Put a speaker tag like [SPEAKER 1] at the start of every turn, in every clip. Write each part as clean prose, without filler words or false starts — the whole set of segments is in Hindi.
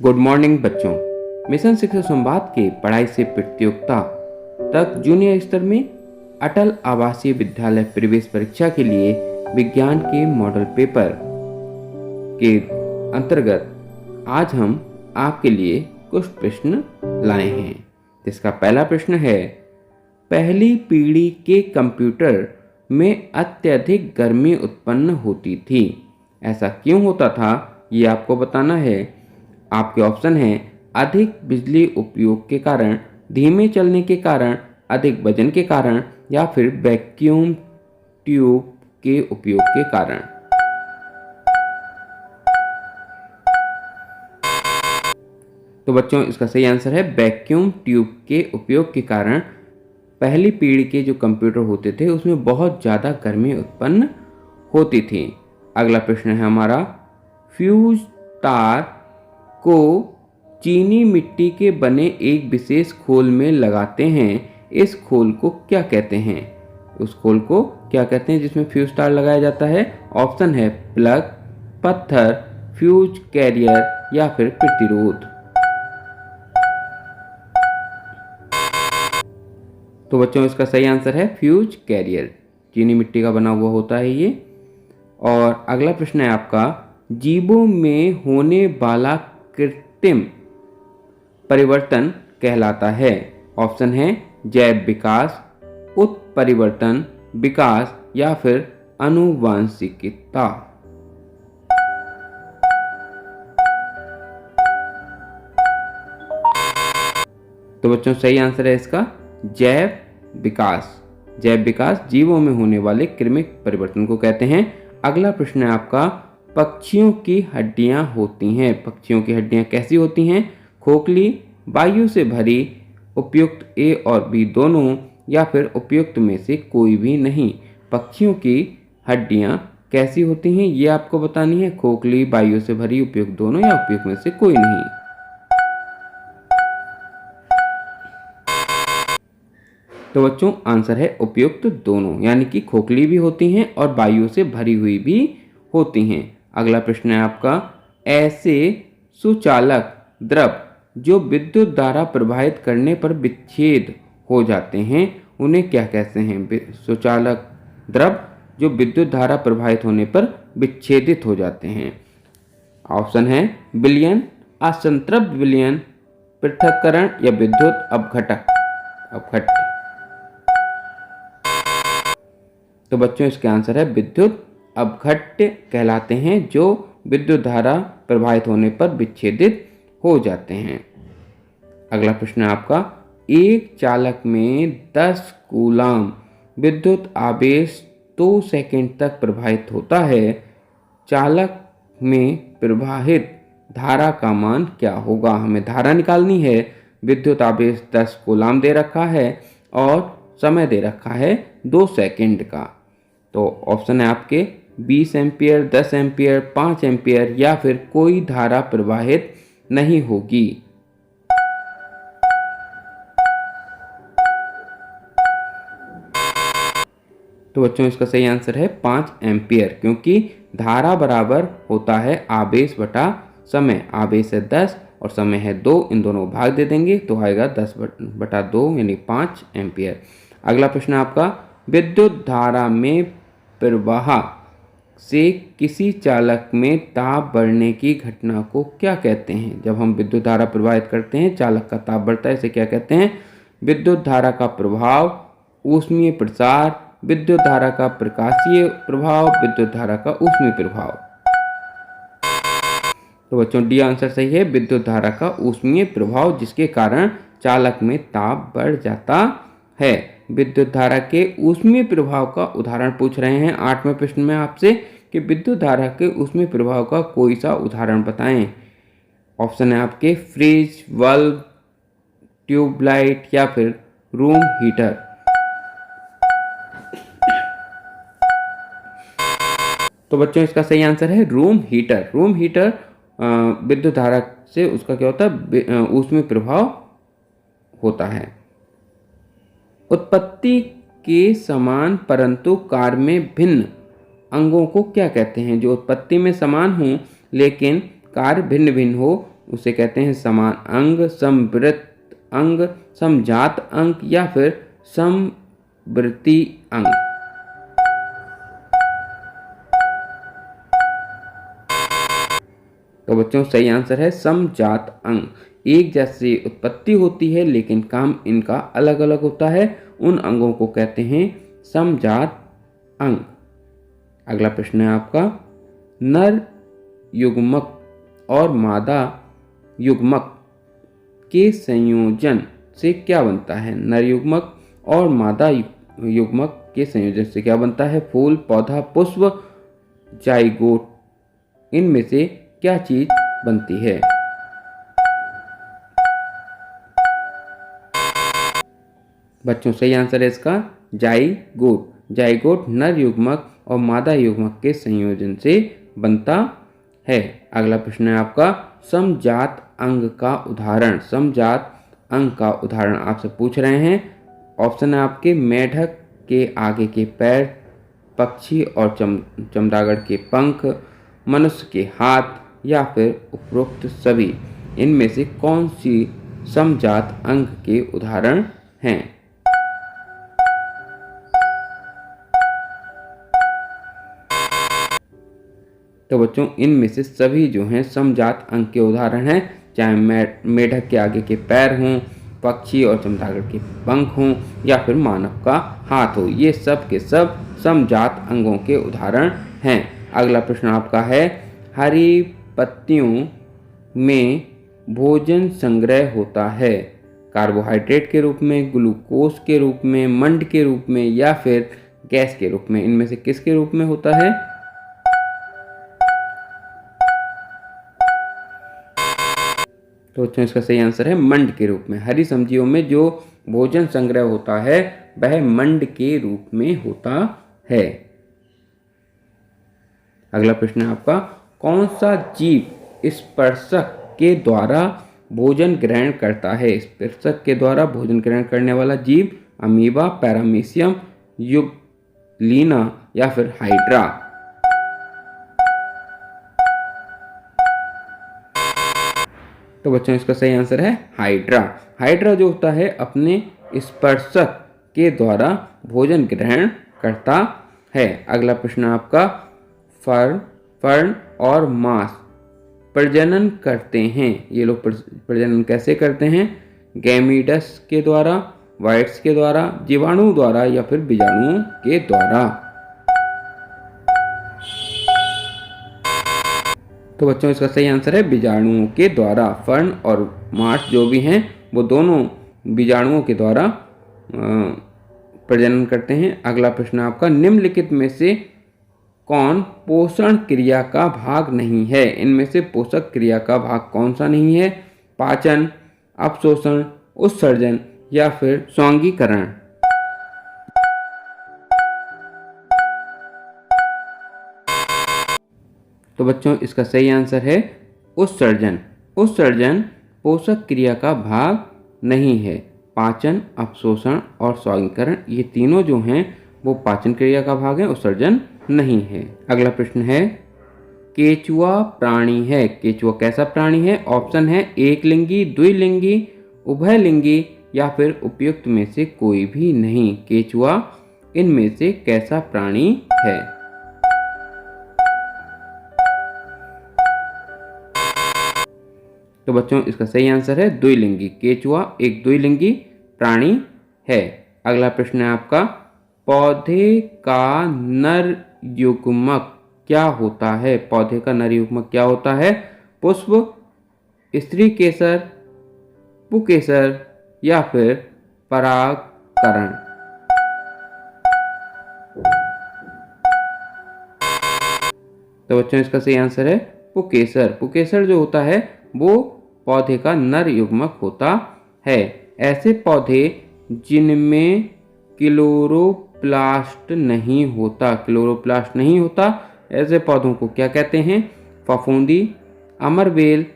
[SPEAKER 1] गुड मॉर्निंग बच्चों। मिशन शिक्षा संवाद के पढ़ाई से प्रतियोगिता तक जूनियर स्तर में अटल आवासीय विद्यालय प्रवेश परीक्षा के लिए विज्ञान के मॉडल पेपर के अंतर्गत आज हम आपके लिए कुछ प्रश्न लाए हैं। जिसका पहला प्रश्न है, पहली पीढ़ी के कंप्यूटर में अत्यधिक गर्मी उत्पन्न होती थी, ऐसा क्यों होता था, ये आपको बताना है। आपके ऑप्शन हैं अधिक बिजली उपयोग के कारण, धीमे चलने के कारण, अधिक वजन के कारण या फिर वैक्यूम ट्यूब के उपयोग के कारण। तो बच्चों इसका सही आंसर है वैक्यूम ट्यूब के उपयोग के कारण पहली पीढ़ी के जो कंप्यूटर होते थे उसमें बहुत ज़्यादा गर्मी उत्पन्न होती थी। अगला प्रश्न है हमारा, फ्यूज तार को चीनी मिट्टी के बने एक विशेष खोल में लगाते हैं, इस खोल को क्या कहते हैं? उस खोल को क्या कहते हैं जिसमें फ्यूज तार लगाया जाता है? ऑप्शन है प्लग, पत्थर, फ्यूज कैरियर या फिर प्रतिरोध। तो बच्चों इसका सही आंसर है फ्यूज कैरियर, चीनी मिट्टी का बना हुआ होता है ये। और अगला प्रश्न है आपका, जीवों में होने वाला कृत्रिम परिवर्तन कहलाता है। ऑप्शन है जैव विकास, उत्परिवर्तन, विकास या फिर आनुवांशिकता। तो बच्चों सही आंसर है इसका जैव विकास। जैव विकास जीवों में होने वाले कृत्रिम परिवर्तन को कहते हैं। अगला प्रश्न है आपका, पक्षियों की हड्डियां होती हैं, पक्षियों की हड्डियां कैसी होती हैं? खोखली, वायु से भरी, उपयुक्त ए और बी दोनों या फिर उपयुक्त में से कोई भी नहीं। पक्षियों की हड्डियां कैसी होती हैं ये आपको बतानी है। खोखली, वायु से भरी, उपयुक्त दोनों या उपयुक्त में से कोई नहीं। तो बच्चों आंसर है उपयुक्त दोनों, यानी कि खोखली भी होती हैं और वायु से भरी हुई भी होती हैं। अगला प्रश्न है आपका, ऐसे सुचालक द्रव जो विद्युत धारा प्रवाहित करने पर विच्छेद हो जाते हैं उन्हें क्या कहते हैं? सुचालक द्रव जो विद्युत धारा प्रवाहित होने पर विच्छेदित हो जाते हैं। ऑप्शन है विलयन, असंतृप्त विलयन, पृथक्करण या विद्युत अपघट्य। तो बच्चों इसका आंसर है विद्युत अपघट्य कहलाते हैं जो विद्युत धारा प्रवाहित होने पर विच्छेदित हो जाते हैं। अगला प्रश्न है आपका, एक चालक में 10 कूलाम विद्युत आवेश 2 सेकंड तक प्रवाहित होता है, चालक में प्रवाहित धारा का मान क्या होगा? हमें धारा निकालनी है। विद्युत आवेश 10 कूलाम दे रखा है और समय दे रखा है 2 सेकंड का। तो ऑप्शन है आपके 20 एम्पियर, 10 एम्पियर, 5 एम्पियर या फिर कोई धारा प्रवाहित नहीं होगी। तो बच्चों इसका सही आंसर है 5 एम्पियर, क्योंकि धारा बराबर होता है आवेश बटा समय। आवेश है 10 और समय है 2, इन दोनों को भाग दे देंगे तो आएगा 10 बटा 2 यानी 5 एम्पियर। अगला प्रश्न आपका, विद्युत धारा में प्रवाह से किसी चालक में ताप बढ़ने की घटना को क्या कहते हैं? जब हम विद्युत धारा प्रवाहित करते हैं चालक का ताप बढ़ता है, इसे क्या कहते हैं? विद्युत धारा का प्रभाव, ऊष्मीय प्रसार, विद्युत धारा का प्रकाशीय प्रभाव, विद्युत धारा का ऊष्मीय प्रभाव। तो बच्चों डी आंसर सही है, विद्युत धारा का ऊष्मीय प्रभाव, जिसके कारण चालक में ताप बढ़ जाता है। विद्युत धारा के ऊष्मीय प्रभाव का उदाहरण पूछ रहे हैं 8वें प्रश्न में आपसे कि विद्युत धारा के ऊष्मीय प्रभाव का कोई सा उदाहरण बताएं। ऑप्शन है आपके फ्रिज, बल्ब, ट्यूबलाइट या फिर रूम हीटर। तो बच्चों इसका सही आंसर है रूम हीटर। रूम हीटर विद्युत धारा से उसका क्या होता है? ऊष्मीय प्रभाव होता है। उत्पत्ति के समान परंतु कार्य में भिन्न अंगों को क्या कहते हैं? जो उत्पत्ति में समान हों लेकिन कार्य भिन्न भिन्न हो उसे कहते हैं समान अंग, समवृत्त अंग, समजात अंग या फिर समवृत्ति अंग। तो बच्चों सही आंसर है समजात अंग। एक जैसी उत्पत्ति होती है लेकिन काम इनका अलग अलग होता है, उन अंगों को कहते हैं समजात अंग। अगला प्रश्न है आपका, नर युग्मक और मादा युग्मक के संयोजन से क्या बनता है? नर युग्मक और मादा युग्मक के संयोजन से क्या बनता है? फूल, पौधा, पुष्प, जाइगोट। इनमें से क्या चीज बनती है? बच्चों सही आंसर है इसका जाइगोट। जाइगोट नर युग्मक और मादा युग्मक के संयोजन से बनता है। अगला प्रश्न है आपका, समजात अंग का उदाहरण। समजात अंग का उदाहरण आपसे पूछ रहे हैं। ऑप्शन है आपके, मेढक के आगे के पैर, पक्षी और चमगादड़ के पंख, मनुष्य के हाथ या फिर उपरोक्त सभी। इनमें से कौन सी समजात अंग के उदाहरण हैं? तो बच्चों इनमें से सभी जो हैं समजात अंग के उदाहरण हैं, चाहे मेढक के आगे के पैर हों, पक्षी और चमगादड़ के पंख हों या फिर मानव का हाथ हो, ये सब के सब समजात अंगों के उदाहरण हैं। अगला प्रश्न आपका है, हरी पत्तियों में भोजन संग्रह होता है कार्बोहाइड्रेट के रूप में, ग्लूकोज के रूप में, मंड के रूप में या फिर गैस के रूप में। इनमें से किसके रूप में होता है? तो बच्चों इसका सही आंसर है मंड के रूप में। हरी सब्जियों में जो भोजन संग्रह होता है वह मंड के रूप में होता है। अगला प्रश्न है आपका, कौन सा जीव स्पर्शक के द्वारा भोजन ग्रहण करता है? स्पर्शक के द्वारा भोजन ग्रहण करने वाला जीव अमीबा, पैरामीशियम, युगलीना या फिर हाइड्रा। तो बच्चों इसका सही आंसर है हाइड्रा। हाइड्रा जो होता है अपने स्पर्शक के द्वारा भोजन ग्रहण करता है। अगला प्रश्न आपका, फर्न और मास प्रजनन करते हैं। ये लोग प्रजनन कैसे करते हैं? गैमीडस के द्वारा, वाइट्स के द्वारा, जीवाणु द्वारा या फिर बीजाणुओं के द्वारा। तो बच्चों इसका सही आंसर है बीजाणुओं के द्वारा। फर्न और मार्स जो भी हैं वो दोनों बीजाणुओं के द्वारा प्रजनन करते हैं। अगला प्रश्न आपका, निम्नलिखित में से कौन पोषण क्रिया का भाग नहीं है? इनमें से पोषक क्रिया का भाग कौन सा नहीं है? पाचन, अपशोषण, उत्सर्जन या फिर स्वांगीकरण। तो बच्चों इसका सही आंसर है उत्सर्जन। उत्सर्जन पोषक क्रिया का भाग नहीं है। पाचन, अपशोषण और स्वांगीकरण ये तीनों जो हैं वो पाचन क्रिया का भाग है, उत्सर्जन नहीं है। अगला प्रश्न है, केचुआ प्राणी है। केचुआ कैसा प्राणी है? ऑप्शन है एक लिंगी, द्विलिंगी, उभयलिंगी या फिर उपयुक्त में से कोई भी नहीं। केचुआ इनमें से कैसा प्राणी है? तो बच्चों इसका सही आंसर है द्विलिंगी। केचुआ एक द्विलिंगी प्राणी है। अगला प्रश्न है आपका, पौधे का नर युग्मक क्या होता है? पौधे का नर युग्मक क्या होता है? पुष्प, स्त्री केसर, पुकेसर या फिर परागकरण। तो बच्चों इसका सही आंसर है पुकेसर। पुकेसर जो होता है वो पौधे का नर युग्मक होता है। ऐसे पौधे जिनमें क्लोरोप्लास्ट नहीं होता, क्लोरोप्लास्ट नहीं होता, ऐसे पौधों को क्या कहते हैं? फफूंदी, अमरबेल,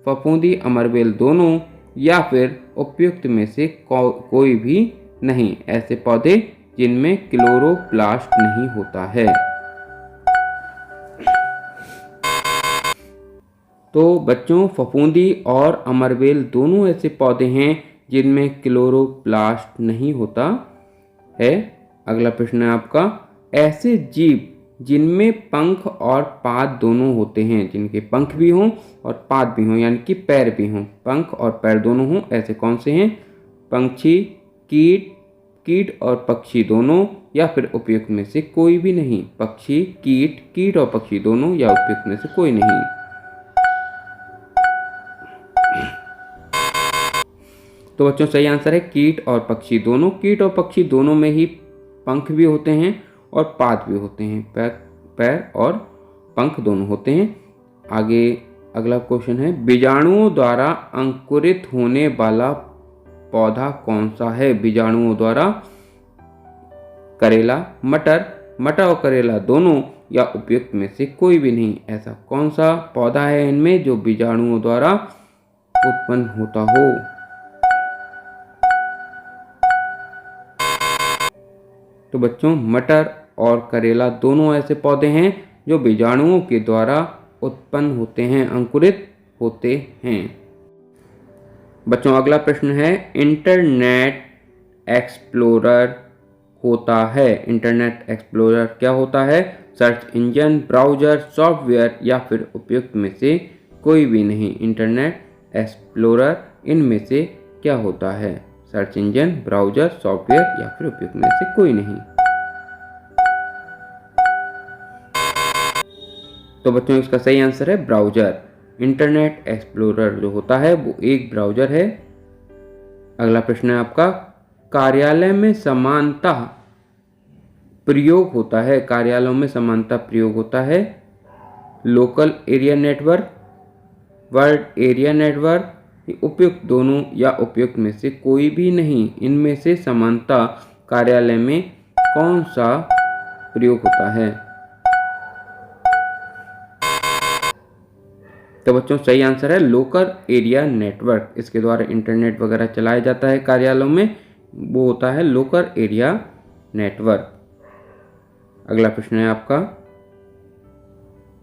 [SPEAKER 1] फफूंदी अमरबेल दोनों या फिर उपयुक्त में से कोई भी नहीं। ऐसे पौधे जिनमें क्लोरोप्लास्ट नहीं होता है। तो बच्चों फफूंदी और अमरबेल दोनों ऐसे पौधे हैं जिनमें क्लोरोप्लास्ट नहीं होता है। अगला प्रश्न है आपका, ऐसे जीव जिनमें पंख और पाद दोनों होते हैं, जिनके पंख भी हों और पाद भी हों यानी कि पैर भी हों, पंख और पैर दोनों हों, ऐसे कौन से हैं? पंछी, कीट, कीट और पक्षी दोनों, या फिर उपयुक्त में से कोई भी नहीं। पक्षी, कीट, कीट और पक्षी दोनों, या उपयुक्त में से कोई नहीं। तो बच्चों सही आंसर है कीट और पक्षी दोनों। कीट और पक्षी दोनों में ही पंख भी होते हैं और पाद भी होते हैं, पैर और पंख दोनों होते हैं। आगे अगला क्वेश्चन है, बीजाणुओं द्वारा अंकुरित होने वाला पौधा कौन सा है? बीजाणुओं द्वारा करेला, मटर, मटर और करेला दोनों, या उपयुक्त में से कोई भी नहीं। ऐसा कौन सा पौधा है इनमें जो बीजाणुओं द्वारा उत्पन्न होता हो? तो बच्चों मटर और करेला दोनों ऐसे पौधे हैं जो बीजाणुओं के द्वारा उत्पन्न होते हैं, अंकुरित होते हैं। बच्चों अगला प्रश्न है, इंटरनेट एक्सप्लोरर होता है। इंटरनेट एक्सप्लोरर क्या होता है? सर्च इंजन, ब्राउजर, सॉफ्टवेयर, या फिर उपयुक्त में से कोई भी नहीं। इंटरनेट एक्सप्लोरर इनमें से क्या होता है? सर्च इंजन, ब्राउजर, सॉफ्टवेयर, या फिर उपयुक्त में से कोई नहीं। तो बच्चों इसका सही आंसर है ब्राउजर। इंटरनेट एक्सप्लोरर जो होता है वो एक ब्राउजर है। अगला प्रश्न है आपका, कार्यालय में समानता प्रयोग होता है। कार्यालयों में समानता प्रयोग होता है local area network, world area network, उपयुक्त दोनों, या उपयुक्त में से कोई भी नहीं। इनमें से समानता कार्यालय में कौन सा प्रयोग होता है? तो बच्चों सही आंसर है लोकल एरिया नेटवर्क। इसके द्वारा इंटरनेट वगैरह चलाया जाता है कार्यालयों में, वो होता है लोकल एरिया नेटवर्क। अगला प्रश्न है आपका,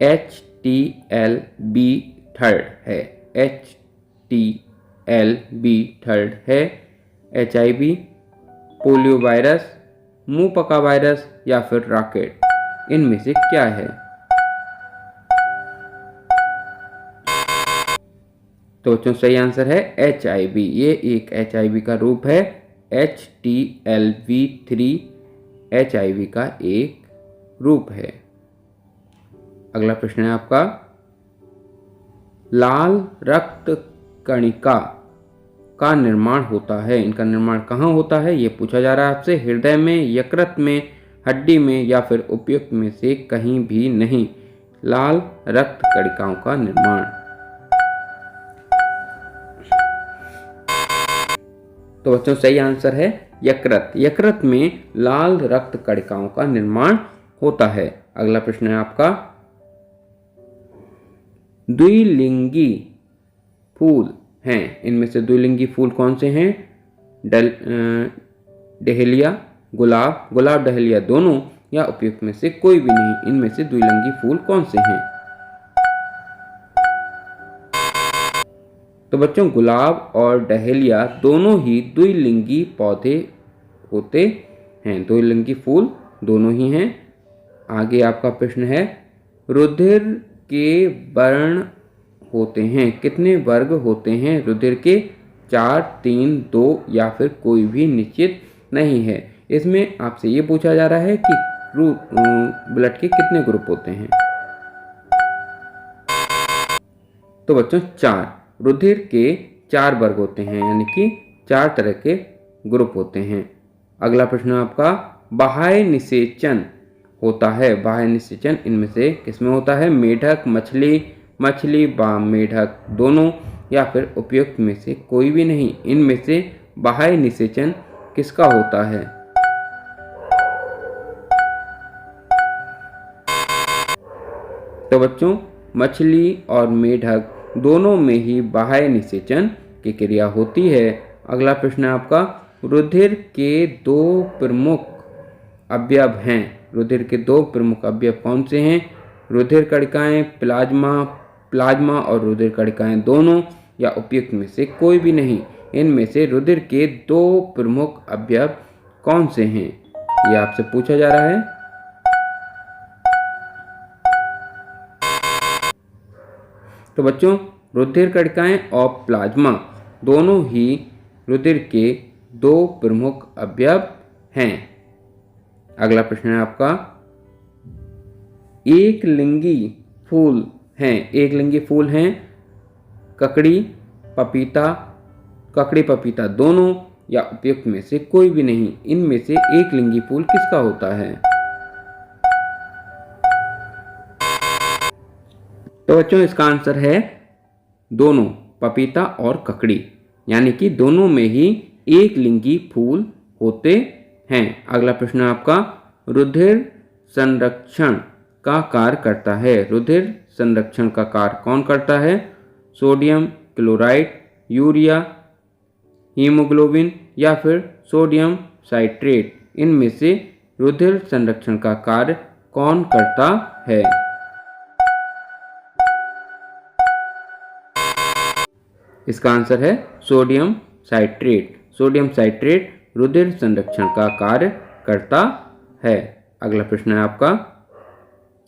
[SPEAKER 1] HTLV3 है। HTLV3 है HIV, पोलियो वायरस, मुंह पका वायरस, या फिर रॉकेट, इनमें से क्या है? तो बच्चों सही आंसर है HIV। ये एक HIV का रूप है। HTLV3 HIV का एक रूप है। अगला प्रश्न है आपका, लाल रक्त कणिका का निर्माण होता है। इनका निर्माण कहाँ होता है ये पूछा जा रहा है आपसे। हृदय में, यकृत में, हड्डी में, या फिर उपयुक्त में से कहीं भी नहीं। लाल रक्त कणिकाओं का निर्माण। तो बच्चों सही आंसर है यकृत। यकृत में लाल रक्त कणिकाओं का निर्माण होता है। अगला प्रश्न है आपका, द्विलिंगी फूल हैं। इनमें से द्विलिंगी फूल कौन से हैं? डहेलिया, गुलाब, गुलाब डहेलिया दोनों, या उपयुक्त में से कोई भी नहीं। इनमें से द्विलिंगी फूल कौन से हैं? तो बच्चों गुलाब और डहेलिया दोनों ही द्विलिंगी पौधे होते हैं, द्विलिंगी फूल दोनों ही हैं। आगे आपका प्रश्न है, रुधिर के वर्ण होते हैं। कितने वर्ग होते हैं रुधिर के? 4, 3, 2, या फिर कोई भी निश्चित नहीं है। इसमें आपसे ये पूछा जा रहा है कि ब्लड के कितने ग्रुप होते हैं? तो बच्चों 4। रुधिर के 4 वर्ग होते हैं, यानी कि 4 तरह के ग्रुप होते हैं। अगला प्रश्न आपका, बाह्य निषेचन होता है। बाह्य निषेचन इनमें से किसमें होता है? मेढक, मछली, मछली व मेढक दोनों, या फिर उपयुक्त में से कोई भी नहीं। इनमें से बाह्य निषेचन किसका होता है? तो बच्चों मछली और मेढक दोनों में ही बाह्य निषेचन की क्रिया होती है। अगला प्रश्न है आपका, रुधिर के 2 प्रमुख अवयव हैं। रुधिर के 2 प्रमुख अवयव कौन से हैं? रुधिर कणिकाएं, प्लाज्मा प्लाज्मा और रुधिर कणिकाएं दोनों या उपयुक्त में से कोई भी नहीं। इनमें से रुधिर के 2 प्रमुख अवयव कौन से हैं? ये आपसे पूछा जा रहा है। तो बच्चों, रुधिर कणिकाएं और प्लाज्मा दोनों ही रुधिर के 2 प्रमुख अवयव हैं। अगला प्रश्न है आपका, एक लिंगी फूल हैं ककड़ी पपीता दोनों या उपयुक्त में से कोई भी नहीं। इनमें से एक लिंगी फूल किसका होता है? तो बच्चों, इसका आंसर है दोनों, पपीता और ककड़ी, यानी कि दोनों में ही एक लिंगी फूल होते हैं। अगला प्रश्न है आपका, रुधिर संरक्षण का कार्य करता है। रुधिर संरक्षण का कार्य कौन करता है? सोडियम क्लोराइड, यूरिया, हीमोग्लोबिन या फिर सोडियम साइट्रेट। इनमें से रुधिर संरक्षण का कार्य कौन करता है? इसका आंसर है सोडियम साइट्रेट। सोडियम साइट्रेट रुधिर संरक्षण का कार्य करता है। अगला प्रश्न है आपका,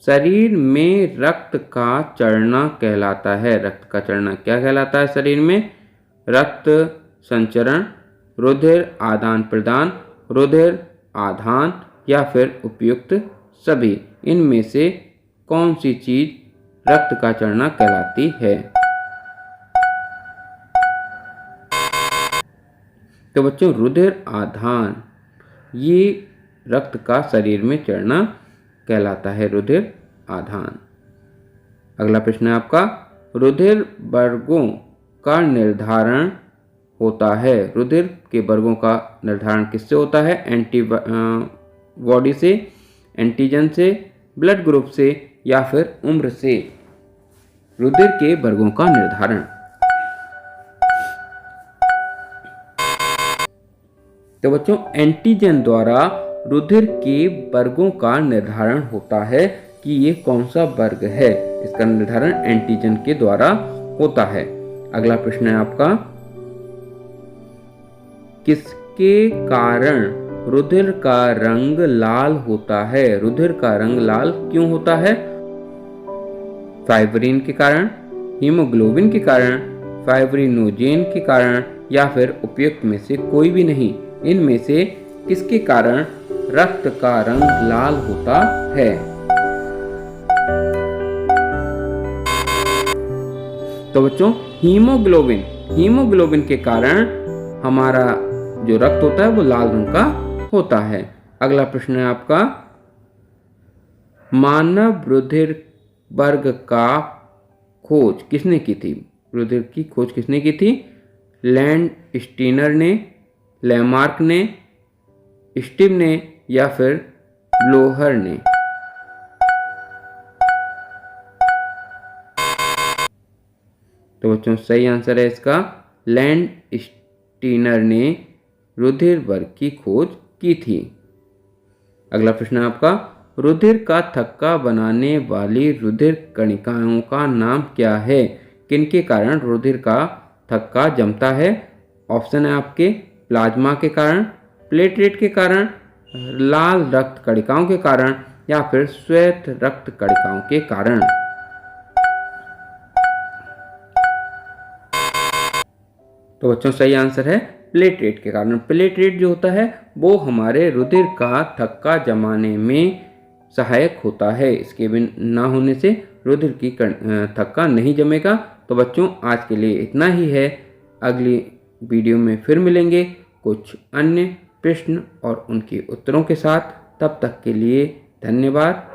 [SPEAKER 1] शरीर में रक्त का चढ़ना कहलाता है। रक्त का चढ़ना क्या कहलाता है शरीर में? रक्त संचरण, रुधिर आदान प्रदान, रुधिर आधान या फिर उपयुक्त सभी। इनमें से कौन सी चीज रक्त का चढ़ना कहलाती है? तो बच्चों, रुधिर आधान ये रक्त का शरीर में चढ़ना कहलाता है, रुधिर आधान। अगला प्रश्न है आपका, रुधिर वर्गों का निर्धारण होता है। रुधिर के वर्गों का निर्धारण किससे होता है? एंटीबॉडी से, एंटीजन से, ब्लड ग्रुप से या फिर उम्र से। रुधिर के वर्गों का निर्धारण, तो बच्चों, एंटीजन द्वारा रुधिर के वर्गों का निर्धारण होता है कि ये कौन सा वर्ग है। इसका निर्धारण एंटीजन के द्वारा होता है। अगला प्रश्न है आपका, किसके कारण रुधिर का रंग लाल होता है? रुधिर का रंग लाल क्यों होता है? फाइब्रिन के कारण, हीमोग्लोबिन के कारण, फाइब्रिनोजेन के कारण या फिर उपयुक्त में से कोई भी नहीं। इनमें से किसके कारण रक्त का रंग लाल होता है? तो बच्चों, हीमोग्लोबिन के कारण हमारा जो रक्त होता है वो लाल रंग का होता है। अगला प्रश्न है आपका, मानव रुधिर वर्ग का खोज किसने की थी? रुधिर की खोज किसने की थी? लैंड स्टीनर ने, लैमार्क ने, स्टिब ने या फिर ब्लोहर ने। तो बच्चों, सही आंसर है इसका लैंड स्टीनर ने रुधिर वर्ग की खोज की थी। अगला प्रश्न है आपका, रुधिर का थक्का बनाने वाली रुधिर कणिकाओं का नाम क्या है? किनके कारण रुधिर का थक्का जमता है? ऑप्शन है आपके, प्लाज्मा के कारण, प्लेटलेट के कारण, लाल रक्त कणिकाओं के कारण या फिर श्वेत रक्त कणिकाओं के कारण। तो बच्चों, सही आंसर है प्लेटलेट के कारण। प्लेटलेट जो होता है वो हमारे रुधिर का थक्का जमाने में सहायक होता है। इसके बिन ना होने से रुधिर की थक्का नहीं जमेगा। तो बच्चों, आज के लिए इतना ही है। अगली वीडियो में फिर मिलेंगे कुछ अन्य प्रश्न और उनके उत्तरों के साथ। तब तक के लिए धन्यवाद।